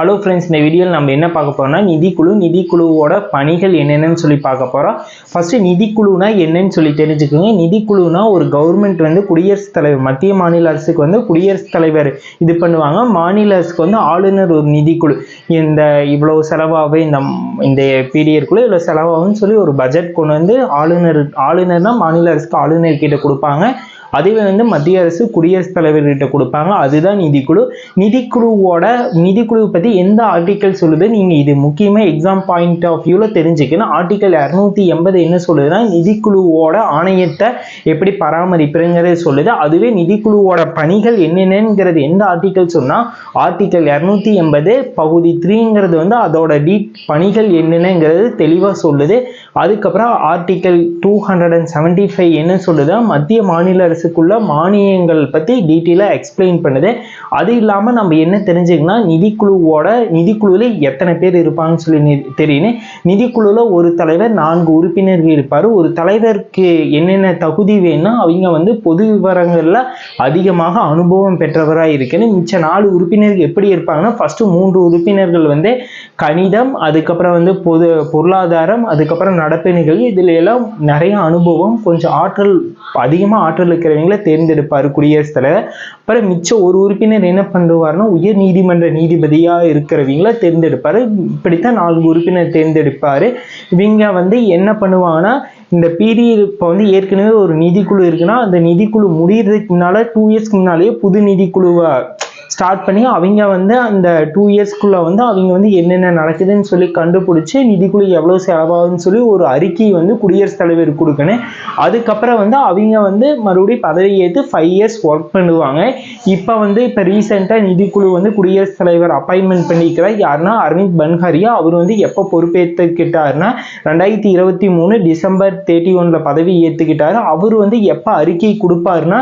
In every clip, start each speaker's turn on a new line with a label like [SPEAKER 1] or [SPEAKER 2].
[SPEAKER 1] Hello friends, இந்த வீடியோவில் நம்ம என்ன பார்க்க போறோம்னா நிதிக்குழுவோட பணிகள் என்னென்னு சொல்லி பார்க்க போகிறோம். ஃபஸ்ட்டு நிதிக்குழுனா என்னன்னு சொல்லி தெரிஞ்சுக்கோங்க. நிதிக்குழுனா ஒரு கவர்மெண்ட் வந்து குடியரசுத் தலைவர், மத்திய மாநில அரசுக்கு வந்து குடியரசுத் தலைவர் இது பண்ணுவாங்க. மாநில அரசுக்கு வந்து ஆளுநர் ஒரு நிதிக்குழு. இந்த இவ்வளோ செலவாகும், இந்த பீரியடுக்குள்ளே இவ்வளோ செலவாகும்னு சொல்லி ஒரு பட்ஜெட் கொண்டு வந்து ஆளுநர்னா மாநில அரசுக்கு ஆளுநர் கிட்ட கொடுப்பாங்க. அதுவே வந்து மத்திய அரசு குடியரசுத் தலைவர்கிட்ட கொடுப்பாங்க. அதுதான் நிதிக்குழு. நிதிக்குழு பற்றி எந்த ஆர்டிக்கல் சொல்லுது, நீங்கள் இது முக்கியமாக எக்ஸாம் பாயிண்ட் ஆஃப் வியூவில் தெரிஞ்சுக்கணும். ஆர்டிக்கல் 280 என்ன சொல்லுதுன்னா, நிதிக்குழுவோட ஆணையத்தை எப்படி பராமரிப்புங்கிறது சொல்லுது. அதுவே நிதிக்குழுவோட பணிகள் என்னென்னங்கிறது எந்த ஆர்டிக்கல் சொன்னால், ஆர்டிக்கல் 280 பகுதி 3ங்கிறது வந்து அதோட பணிகள் என்னென்னங்கிறது தெளிவாக சொல்லுது. அதுக்கப்புறம் ஆர்டிக்கல் 275 என்ன சொல்லுது, மத்திய மாநில அரசுக்குள்ள மானியங்கள் பற்றி டீட்டெயிலாக எக்ஸ்பிளைன் பண்ணுது. அது இல்லாமல் நம்ம என்ன தெரிஞ்சுக்கணும்னா, நிதிக்குழுவில் எத்தனை பேர் இருப்பாங்கன்னு சொல்லி தெரியணும். நிதிக்குழுவில் ஒரு தலைவர், 4 உறுப்பினர்கள் இருப்பார். ஒரு தலைவருக்கு என்னென்ன தகுதி வேணும்னா, அவங்க வந்து பொது விவரங்களில் அதிகமாக அனுபவம் பெற்றவராக இருக்கணும். மிச்ச 4 உறுப்பினர்கள் எப்படி இருப்பாங்கன்னா, ஃபஸ்ட்டு 3 உறுப்பினர்கள் வந்து கணிதம், அதுக்கப்புறம் வந்து பொருளாதாரம், அதுக்கப்புறம் நடப்பு நிகழ்வு, இதில் எல்லாம் நிறைய அனுபவம், கொஞ்சம் அதிகமாக ஆற்றல் இருக்கிறவங்களை தேர்ந்தெடுப்பார் குடியரசுத் தலைவர். அப்புறம் மிச்சம் ஒரு உறுப்பினர் என்ன பண்ணுவார்னா, உயர் நீதிமன்ற நீதிபதியாக இருக்கிறவங்கள தேர்ந்தெடுப்பார். இப்படித்தான் 4 உறுப்பினர் தேர்ந்தெடுப்பார். இவங்க வந்து என்ன பண்ணுவாங்கன்னா, இந்த பீரியட் இப்போ வந்து ஏற்கனவே ஒரு நிதிக்குழு இருக்குன்னா, அந்த நிதிக்குழு முடியறதுக்கு முன்னால் 2 இயர்ஸ்க்கு முன்னாலேயே புது நிதிக்குழுவை ஸ்டார்ட் பண்ணி அவங்க வந்து அந்த 2 இயர்ஸ்க்குள்ளே வந்து அவங்க வந்து என்னென்ன நடக்குதுன்னு சொல்லி கண்டுபிடிச்சி நிதிக்குழு எவ்வளோ செலவாகுன்னு சொல்லி ஒரு அறிக்கை வந்து குடியரசுத் தலைவர் கொடுக்கணும். அதுக்கப்புறம் வந்து அவங்க வந்து மறுபடியும் பதவி ஏற்று 5 இயர்ஸ் ஒர்க் பண்ணுவாங்க. இப்போ ரீசெண்டாக நிதிக்குழு வந்து குடியரசுத் தலைவர் அப்பாயின்மெண்ட் பண்ணிக்கிறார். யாருன்னா அரவிந்த் பன்ஹரியா. அவர் வந்து எப்போ பொறுப்பேற்றுக்கிட்டாருன்னா 2023 டிசம்பர் 31 பதவி ஏற்றுக்கிட்டாரு. அவர் வந்து எப்போ அறிக்கை கொடுப்பாருன்னா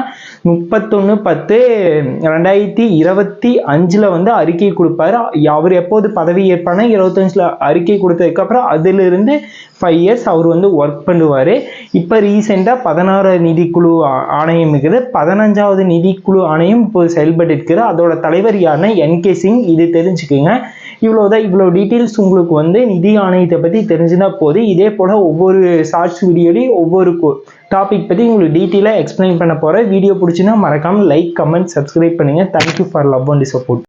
[SPEAKER 1] 31/10/2025 வந்து அறிக்கை கொடுப்பாரு. அவர் எப்போது பதவி ஏற்பானா 25 அறிக்கை கொடுத்ததுக்கு அப்புறம் அதிலிருந்து 5 இயர்ஸ் அவர் வந்து ஒர்க் பண்ணுவார். இப்போ ரீசெண்டாக 16 நிதிக்குழு ஆணையம் இருக்குது. 15வது நிதிக்குழு ஆணையம் இப்போ செயல்பட்டு இருக்குது. அதோட தலைவர் யாருன்னா NK சிங். இது தெரிஞ்சுக்குங்க. இவ்வளோ டீட்டெயில்ஸ் உங்களுக்கு வந்து நிதி ஆணையத்தை பற்றி தெரிஞ்சுதான் போது. இதே போல் ஒவ்வொரு ஷார்ட்ஸ் வீடியோலையும் ஒவ்வொரு டாபிக் பற்றி உங்களுக்கு டீட்டெயிலாக எக்ஸ்பிளைன் பண்ண போகிறேன். வீடியோ பிடிச்சுன்னா மறக்காமல் லைக், கமெண்ட், சப்ஸ்கிரைப் பண்ணுங்கள். Thank you for love and support.